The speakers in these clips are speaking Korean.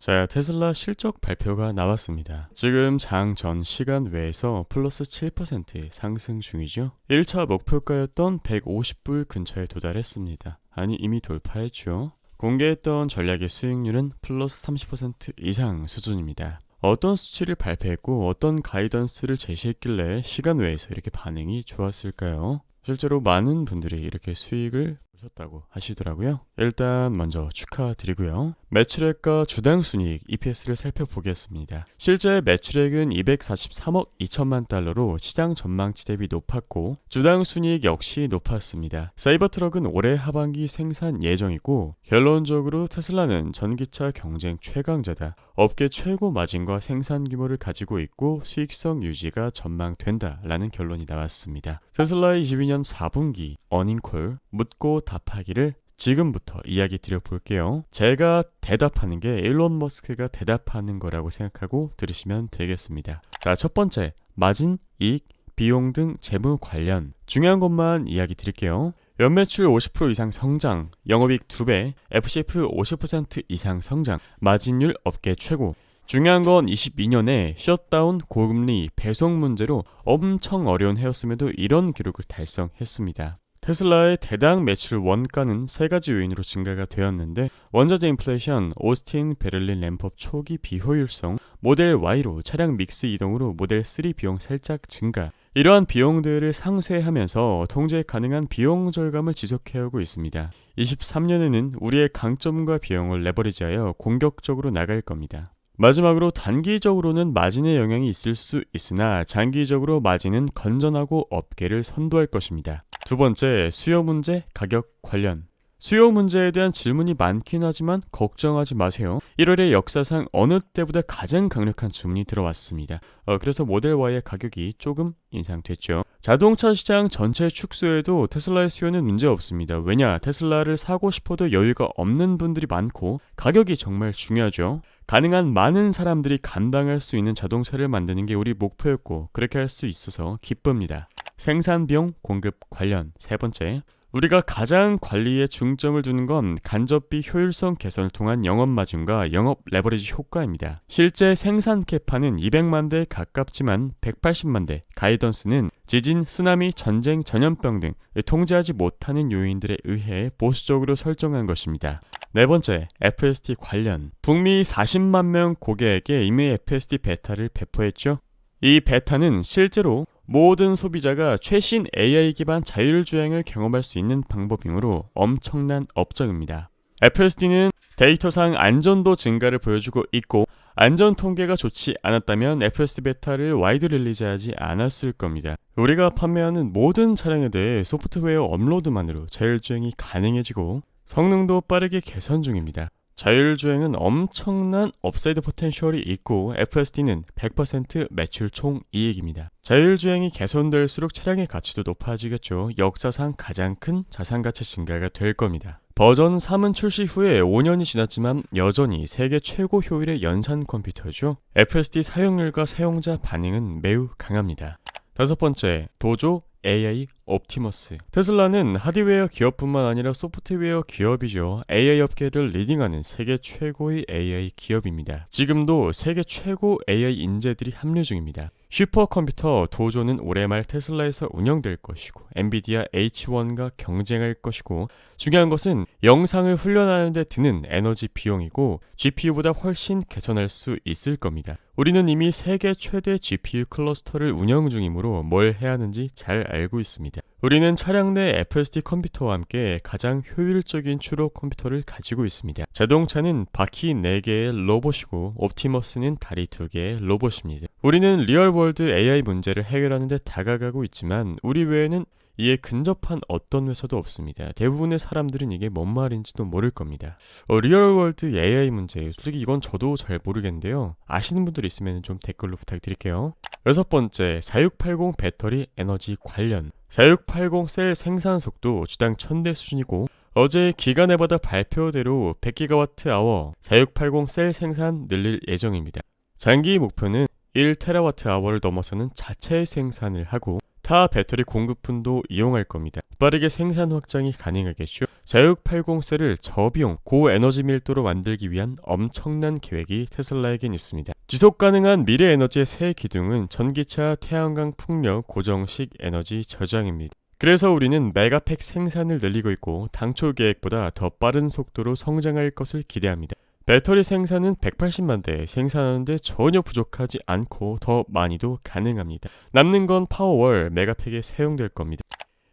자, 테슬라 실적 발표가 나왔습니다. 지금 장 전 시간 외에서 플러스 7% 상승 중이죠. 1차 목표가였던 150불 근처에 도달했습니다. 아니, 이미 돌파했죠. 공개했던 전략의 수익률은 플러스 30% 이상 수준입니다. 어떤 수치를 발표했고 어떤 가이던스를 제시했길래 시간 외에서 이렇게 반응이 좋았을까요? 실제로 많은 분들이 이렇게 수익을 보셨다고 하시더라고요. 일단 먼저 축하드리고요. 매출액과 주당 순이익 EPS를 살펴보겠습니다. 실제 매출액은 243억 2천만 달러로 시장 전망치 대비 높았고 주당 순이익 역시 높았습니다. 사이버트럭은 올해 하반기 생산 예정이고 결론적으로 테슬라는 전기차 경쟁 최강자다. 업계 최고 마진과 생산 규모를 가지고 있고 수익성 유지가 전망된다라는 결론이 나왔습니다. 테슬라의 22년 4분기 어닝콜 묻고 답하기를 지금부터 이야기 드려볼게요. 제가 대답하는 게 일론 머스크가 대답하는 거라고 생각하고 들으시면 되겠습니다. 자, 첫 번째, 마진, 이익, 비용 등 재무 관련 중요한 것만 이야기 드릴게요. 연매출 50% 이상 성장, 영업이익 2배, FCF 50% 이상 성장, 마진율 업계 최고. 중요한 건 22년에 셧다운, 고금리, 배송 문제로 엄청 어려운 해였음에도 이런 기록을 달성했습니다. 테슬라의 대당 매출 원가는 세 가지 요인으로 증가가 되었는데 원자재 인플레이션, 오스틴 베를린 램프업 초기 비효율성, 모델 Y로 차량 믹스 이동으로 모델 3 비용 살짝 증가. 이러한 비용들을 상쇄하면서 통제 가능한 비용 절감을 지속해오고 있습니다. 23년에는 우리의 강점과 비용을 레버리지하여 공격적으로 나갈 겁니다. 마지막으로 단기적으로는 마진의 영향이 있을 수 있으나 장기적으로 마진은 건전하고 업계를 선도할 것입니다. 두 번째, 수요 문제, 가격 관련. 수요 문제에 대한 질문이 많긴 하지만 걱정하지 마세요. 1월에 역사상 어느 때보다 가장 강력한 주문이 들어왔습니다. 그래서 모델 Y의 가격이 조금 인상됐죠. 자동차 시장 전체 축소에도 테슬라의 수요는 문제 없습니다. 왜냐, 테슬라를 사고 싶어도 여유가 없는 분들이 많고 가격이 정말 중요하죠. 가능한 많은 사람들이 감당할 수 있는 자동차를 만드는 게 우리 목표였고 그렇게 할 수 있어서 기쁩니다. 생산 비용, 공급 관련. 세 번째, 우리가 가장 관리에 중점을 두는 건 간접비 효율성 개선을 통한 영업 마진과 영업 레버리지 효과입니다. 실제 생산 캐파는 200만 대 가깝지만 180만 대, 가이던스는 지진, 쓰나미, 전쟁, 전염병 등 통제하지 못하는 요인들에 의해 보수적으로 설정한 것입니다. 네 번째, FSD 관련. 북미 40만 명 고객에게 이미 FSD 베타를 배포했죠. 이 베타는 실제로 모든 소비자가 최신 AI 기반 자율주행을 경험할 수 있는 방법이므로 엄청난 업적입니다. FSD는 데이터상 안전도 증가를 보여주고 있고 안전 통계가 좋지 않았다면 FSD 베타를 와이드 릴리즈하지 않았을 겁니다. 우리가 판매하는 모든 차량에 대해 소프트웨어 업로드만으로 자율주행이 가능해지고 성능도 빠르게 개선 중입니다. 자율주행은 엄청난 업사이드 포텐셜이 있고 FSD는 100% 매출 총이익입니다. 자율주행이 개선될수록 차량의 가치도 높아지겠죠. 역사상 가장 큰 자산가치 증가가 될 겁니다. 버전 3은 출시 후에 5년이 지났지만 여전히 세계 최고 효율의 연산 컴퓨터죠. FSD 사용률과 사용자 반응은 매우 강합니다. 다섯 번째, 도조 AI 옵티머스. 테슬라는 하드웨어 기업뿐만 아니라 소프트웨어 기업이죠. AI 업계를 리딩하는 세계 최고의 AI 기업입니다. 지금도 세계 최고 AI 인재들이 합류 중입니다. 슈퍼컴퓨터 도조는 올해 말 테슬라에서 운영될 것이고 엔비디아 H1과 경쟁할 것이고 중요한 것은 영상을 훈련하는 데 드는 에너지 비용이고 GPU보다 훨씬 개선할 수 있을 겁니다. 우리는 이미 세계 최대 GPU 클러스터를 운영 중이므로 뭘 해야 하는지 잘 알고 있습니다. 우리는 차량 내 FSD 컴퓨터와 함께 가장 효율적인 추로 컴퓨터를 가지고 있습니다. 자동차는 바퀴 4개의 로봇이고 옵티머스는 다리 2개의 로봇입니다. 우리는 리얼월드 AI 문제를 해결하는 데 다가가고 있지만 우리 외에는 이에 근접한 어떤 회사도 없습니다. 대부분의 사람들은 이게 뭔 말인지도 모를 겁니다. 리얼월드 AI 문제, 솔직히 이건 저도 잘 모르겠는데요. 아시는 분들 있으면 좀 댓글로 부탁드릴게요. 여섯 번째, 4680 배터리 에너지 관련. 4680 셀 생산 속도 주당 1000대 수준이고 어제 기가네바다 발표대로 100GWh 4680 셀 생산 늘릴 예정입니다. 장기 목표는 1TWh를 넘어서는 자체 생산을 하고 타 배터리 공급분도 이용할 겁니다. 빠르게 생산 확장이 가능하겠죠. 제육 80셀을 저비용 고에너지 밀도로 만들기 위한 엄청난 계획이 테슬라에겐 있습니다. 지속 가능한 미래 에너지의 새 기둥은 전기차 태양광 풍력 고정식 에너지 저장입니다. 그래서 우리는 메가팩 생산을 늘리고 있고 당초 계획보다 더 빠른 속도로 성장할 것을 기대합니다. 배터리 생산은 180만 대 생산하는데 전혀 부족하지 않고 더 많이도 가능합니다. 남는 건 파워월 메가팩에 사용될 겁니다.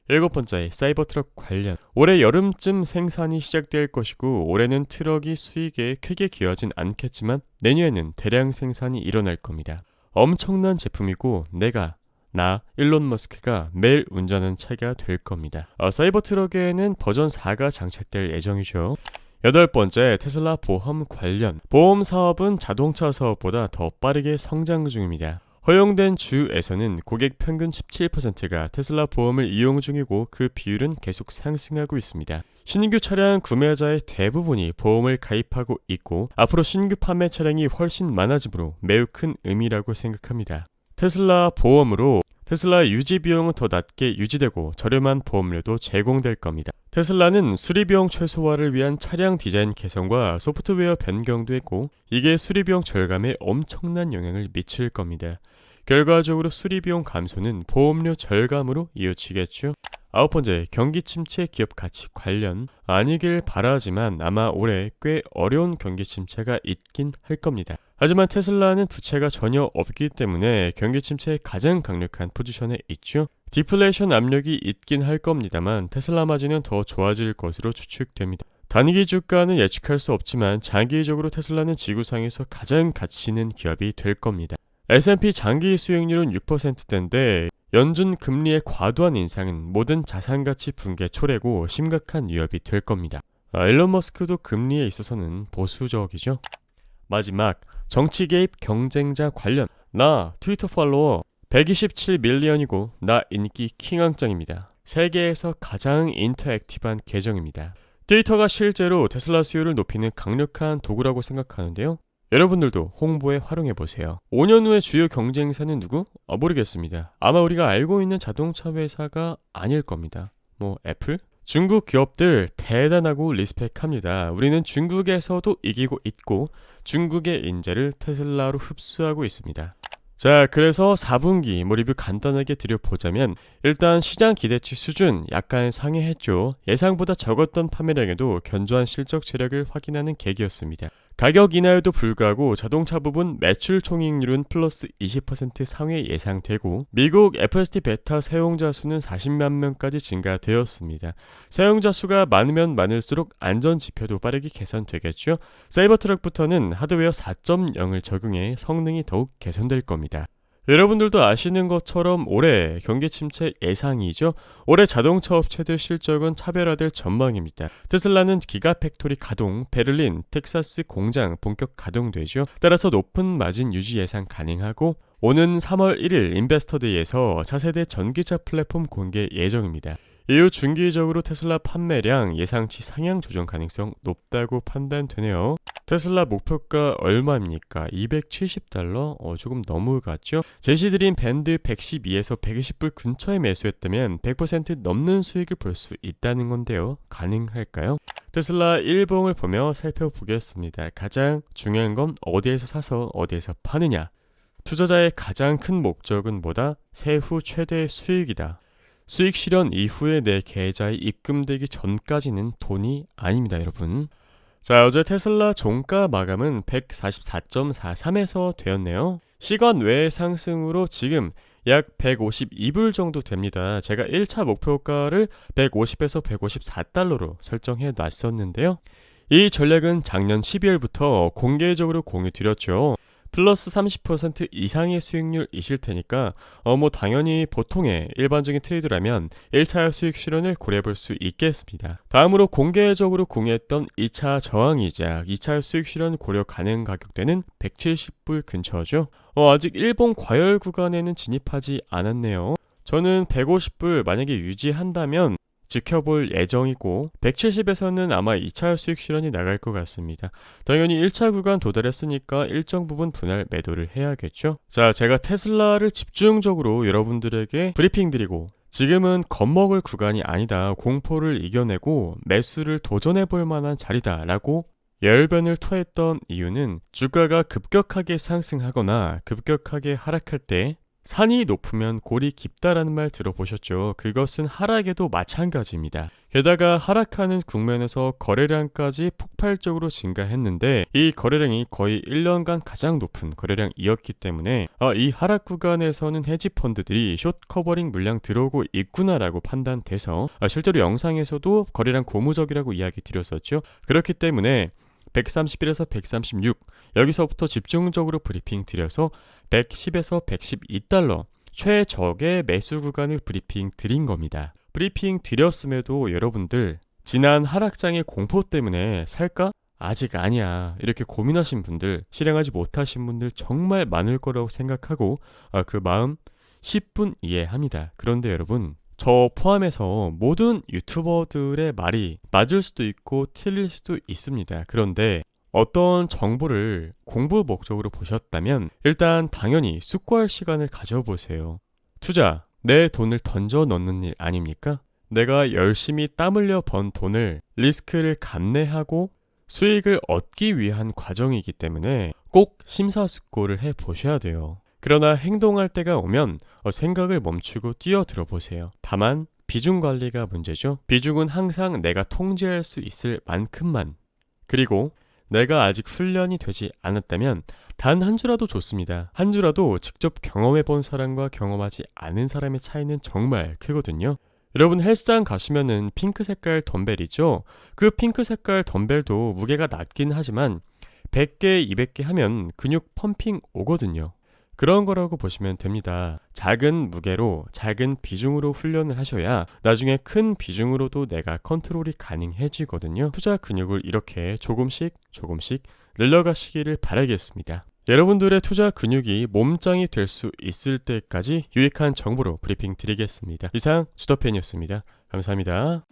7번째, 사이버트럭 관련. 올해 여름쯤 생산이 시작될 것이고 올해는 트럭이 수익에 크게 기여하진 않겠지만 내년에는 대량 생산이 일어날 겁니다. 엄청난 제품이고 나 일론 머스크가 매일 운전하는 차가 될 겁니다. 사이버트럭에는 버전 4가 장착될 예정이죠. 8번째, 테슬라 보험 관련. 보험 사업은 자동차 사업보다 더 빠르게 성장 중입니다. 허용된 주에서는 고객 평균 17%가 테슬라 보험을 이용 중이고 그 비율은 계속 상승하고 있습니다. 신규 차량 구매자의 대부분이 보험을 가입하고 있고 앞으로 신규 판매 차량이 훨씬 많아지므로 매우 큰 의미라고 생각합니다. 테슬라 보험으로 테슬라 유지 비용은 더 낮게 유지되고 저렴한 보험료도 제공될 겁니다. 테슬라는 수리비용 최소화를 위한 차량 디자인 개선과 소프트웨어 변경도 했고 이게 수리비용 절감에 엄청난 영향을 미칠 겁니다. 결과적으로 수리비용 감소는 보험료 절감으로 이어지겠죠. 9번째, 경기 침체 기업 가치 관련. 아니길 바라지만 아마 올해 꽤 어려운 경기 침체가 있긴 할 겁니다. 하지만 테슬라는 부채가 전혀 없기 때문에 경기 침체의 가장 강력한 포지션에 있죠. 디플레이션 압력이 있긴 할 겁니다만 테슬라 마진은 더 좋아질 것으로 추측됩니다. 단기 주가는 예측할 수 없지만 장기적으로 테슬라는 지구상에서 가장 가치 있는 기업이 될 겁니다. S&P 장기 수익률은 6%대인데 연준 금리의 과도한 인상은 모든 자산가치 붕괴 초래고 심각한 위협이 될 겁니다. 일론 머스크도 금리에 있어서는 보수적이죠. 마지막, 정치 개입 경쟁자 관련. 나 트위터 팔로워 127밀리언이고 나 인기 킹왕짱입니다. 세계에서 가장 인터액티브한 계정입니다. 트위터가 실제로 테슬라 수요를 높이는 강력한 도구라고 생각하는데요. 여러분들도 홍보에 활용해보세요. 5년 후에 주요 경쟁사는 누구? 모르겠습니다. 아마 우리가 알고 있는 자동차 회사가 아닐 겁니다. 애플? 중국 기업들 대단하고 리스펙합니다. 우리는 중국에서도 이기고 있고 중국의 인재를 테슬라로 흡수하고 있습니다. 자, 그래서 4분기 리뷰 간단하게 드려보자면 일단 시장 기대치 수준 약간 상회했죠. 예상보다 적었던 판매량에도 견조한 실적 체력을 확인하는 계기였습니다. 가격 인하에도 불구하고 자동차 부분 매출 총이익률은 플러스 20% 상회 예상되고 미국 FSD 베타 사용자 수는 40만 명까지 증가되었습니다. 사용자 수가 많으면 많을수록 안전 지표도 빠르게 개선되겠죠. 사이버트럭부터는 하드웨어 4.0을 적용해 성능이 더욱 개선될 겁니다. 여러분들도 아시는 것처럼 올해 경기 침체 예상이죠. 올해 자동차 업체들 실적은 차별화될 전망입니다. 테슬라는 기가팩토리 가동, 베를린, 텍사스 공장 본격 가동되죠. 따라서 높은 마진 유지 예상 가능하고 오는 3월 1일 인베스터데이에서 차세대 전기차 플랫폼 공개 예정입니다. 이후 중기적으로 테슬라 판매량 예상치 상향 조정 가능성 높다고 판단되네요. 테슬라 목표가 얼마입니까? $270? 조금 넘어갔죠? 제시드린 밴드 112에서 120불 근처에 매수했다면 100% 넘는 수익을 볼 수 있다는 건데요. 가능할까요? 테슬라 일봉을 보며 살펴보겠습니다. 가장 중요한 건 어디에서 사서 어디에서 파느냐. 투자자의 가장 큰 목적은 뭐다? 세후 최대 수익이다. 수익 실현 이후에 내 계좌에 입금되기 전까지는 돈이 아닙니다, 여러분. 자, 어제 테슬라 종가 마감은 144.43에서 되었네요. 시간 외의 상승으로 지금 약 152불 정도 됩니다. 제가 1차 목표가를 150에서 154달러로 설정해 놨었는데요. 이 전략은 작년 12월부터 공개적으로 공유 드렸죠. 플러스 30% 이상의 수익률이실 테니까 당연히 보통의 일반적인 트레이드라면 1차 수익 실현을 고려해볼 수 있겠습니다. 다음으로 공개적으로 공유했던 2차 저항이자 2차 수익 실현 고려 가능 가격대는 170불 근처죠. 아직 일본 과열 구간에는 진입하지 않았네요. 저는 150불 만약에 유지한다면 지켜볼 예정이고 170에서는 아마 2차 수익 실현이 나갈 것 같습니다. 당연히 1차 구간 도달했으니까 일정 부분 분할 매도를 해야겠죠. 자, 제가 테슬라를 집중적으로 여러분들에게 브리핑 드리고 지금은 겁먹을 구간이 아니다, 공포를 이겨내고 매수를 도전해볼 만한 자리다 라고 열변을 토했던 이유는 주가가 급격하게 상승하거나 급격하게 하락할 때 산이 높으면 골이 깊다라는 말 들어보셨죠? 그것은 하락에도 마찬가지입니다. 게다가 하락하는 국면에서 거래량까지 폭발적으로 증가했는데 이 거래량이 거의 1년간 가장 높은 거래량이었기 때문에 이 하락 구간에서는 헤지펀드들이 숏 커버링 물량 들어오고 있구나라고 판단돼서 실제로 영상에서도 거래량 고무적이라고 이야기 드렸었죠. 그렇기 때문에 131에서 136 여기서부터 집중적으로 브리핑 드려서 110에서 112달러 최적의 매수 구간을 브리핑 드린 겁니다. 브리핑 드렸음에도 여러분들 지난 하락장의 공포 때문에 살까? 아직 아니야 이렇게 고민하신 분들, 실행하지 못하신 분들 정말 많을 거라고 생각하고 그 마음 10분 이해합니다. 그런데 여러분, 저 포함해서 모든 유튜버들의 말이 맞을 수도 있고 틀릴 수도 있습니다. 그런데 어떤 정보를 공부 목적으로 보셨다면 일단 당연히 숙고할 시간을 가져보세요. 투자, 내 돈을 던져 넣는 일 아닙니까? 내가 열심히 땀 흘려 번 돈을 리스크를 감내하고 수익을 얻기 위한 과정이기 때문에 꼭 심사숙고를 해보셔야 돼요. 그러나 행동할 때가 오면 생각을 멈추고 뛰어들어 보세요. 다만 비중 관리가 문제죠. 비중은 항상 내가 통제할 수 있을 만큼만, 그리고 내가 아직 훈련이 되지 않았다면 단 한 주라도 좋습니다. 한 주라도 직접 경험해 본 사람과 경험하지 않은 사람의 차이는 정말 크거든요. 여러분 헬스장 가시면은 핑크 색깔 덤벨이죠. 그 핑크 색깔 덤벨도 무게가 낮긴 하지만 100개, 200개 하면 근육 펌핑 오거든요. 그런 거라고 보시면 됩니다. 작은 무게로 작은 비중으로 훈련을 하셔야 나중에 큰 비중으로도 내가 컨트롤이 가능해지거든요. 투자 근육을 이렇게 조금씩 늘려가시기를 바라겠습니다. 여러분들의 투자 근육이 몸짱이 될 수 있을 때까지 유익한 정보로 브리핑 드리겠습니다. 이상 수더팬이었습니다. 감사합니다.